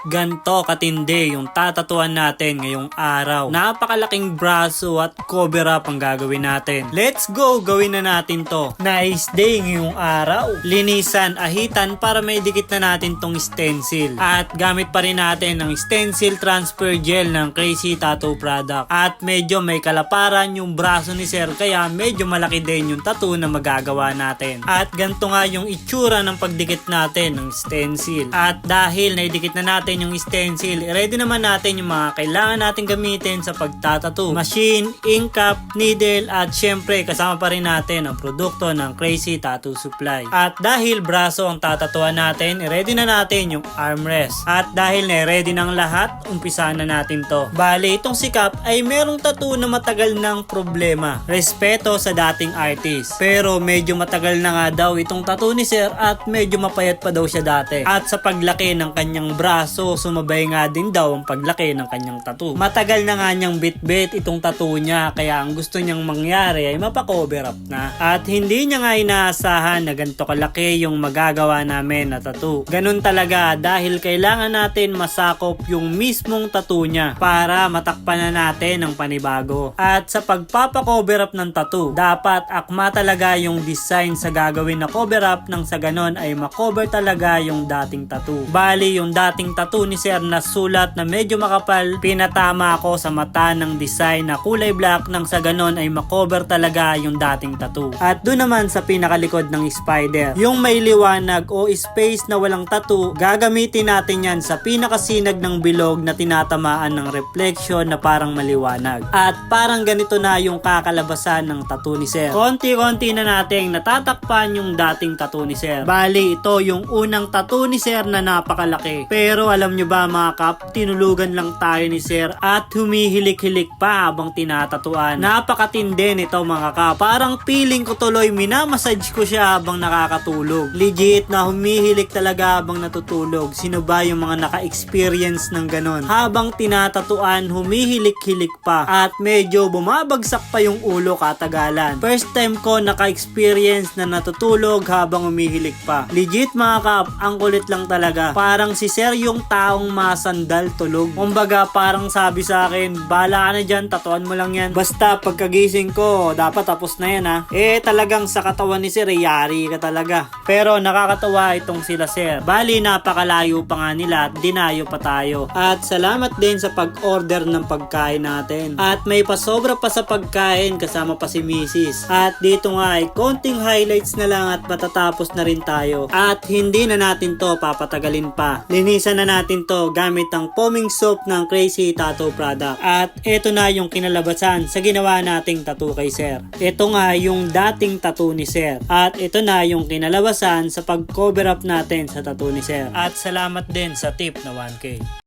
ganto katindi yung tatatuan natin ngayong araw. Napakalaking braso at cover up ang gagawin natin. Let's go! Gawin na natin to. Nice day ngayong araw. Linisan, ahitan para may dikit na natin tong stencil. At gamit pa rin natin ng stencil transfer gel ng Crazy Tattoo Product. At medyo may kalaparan yung braso ni Sir kaya medyo malaki din yung tattoo na magagawa natin. At ganito nga yung itsura ng pagdikit natin ng stencil. At dahil naidikit na natin yung stencil, ready naman natin yung mga kailangan natin gamitin sa pagtatattoo. Machine, ink cap, needle at syempre kasama pa rin natin ang produkto ng Crazy Tattoo Supply. At dahil braso ang tatatuan natin, ready na natin yung armrest. At dahil na-ready ng lahat, umpisahan na natin to. Bale, itong si Cap ay merong tattoo na matagal ng problema. Respeto sa dating artist. Pero medyo matagal na nga daw itong tattoo ni Sir at medyo mapayat pa daw siya dati. At sa paglaki ng kanyang braso, sumabay nga din daw ang paglaki ng kanyang tattoo. Matagal na nga niyang bit-bit itong tattoo niya kaya ang gusto niyang mangyari ay mapa-cover up na. At hindi niya nga inaasahan na ganito kalaki yung magagawa namin na tattoo. Ganun talaga dahil kailangan natin masakop yung mismong tattoo niya para matakpan na natin ang panibago. At sa pagpapa-cover up ng tattoo, dapat akma talaga yung design sa gagawin na cover up nang sa ganon ay makover talaga yung dating tattoo. Bali yung dating tattoo ni Sir na sulat na medyo makapal, pinatama ako sa mata ng design na kulay black nang sa ganon ay makover talaga yung dating tattoo. At doon naman sa pinakalikod ng spider, yung may liwanag o space na walang tattoo, gagamitin natin yan sa pinakasinag ng bilog na tinatamaan ng reflection na parang maliwanag. At parang ganito na yung kakalabasan ng tattoo ni Sir. Konti-konti na nating natatakpan yung dating tattoo ni Sir. Bali, ito yung unang tattoo ni Sir na napakalaki. Pero alam nyo ba mga kap, tinulugan lang tayo ni Sir at humihilik-hilik pa habang tinatatuan. Napakatindi nito mga kap. Parang feeling ko tuloy minamassage ko siya habang nakakatulog. Legit na humihilik talaga habang natutulog. Sino ba yung mga naka-experience ng ganon? Habang tinatatuan, humihilik-hilik pa at medyo bumabagsak pa yung ulo katagalan. First time ko naka-experience na natutulog habang humihilik pa. Legit mga kap, ang kulit lang talaga. Parang si Sir yung taong masandal tulog. Kumbaga parang sabi sa akin, bala ka na dyan, tatuan mo lang yan. Basta pagkagising ko, dapat tapos na yan ha. Talagang sa katawan ni Sir, yari ka talaga. Pero nakakatawa itong sila Sir. Bali napakalayo pa nga nila at dinayo pa tayo. At salamat din sa pag-order ng pagkain natin. At may pasobra pa sa pagkain kasama pa si Mrs. At dito nga ay konting highlights na lang at matatapos na rin tayo. At hindi na natin to papatagalin pa. Linisan na natin to gamit ang foaming soap ng Crazy Tattoo Product. At ito na yung kinalabasan sa ginawa nating tattoo kay Sir. Ito nga yung dating tattoo ni Sir. At ito na yung kinalabasan sa pag-cover up natin sa tattoo ni Sir. At salamat din sa tip na 1K.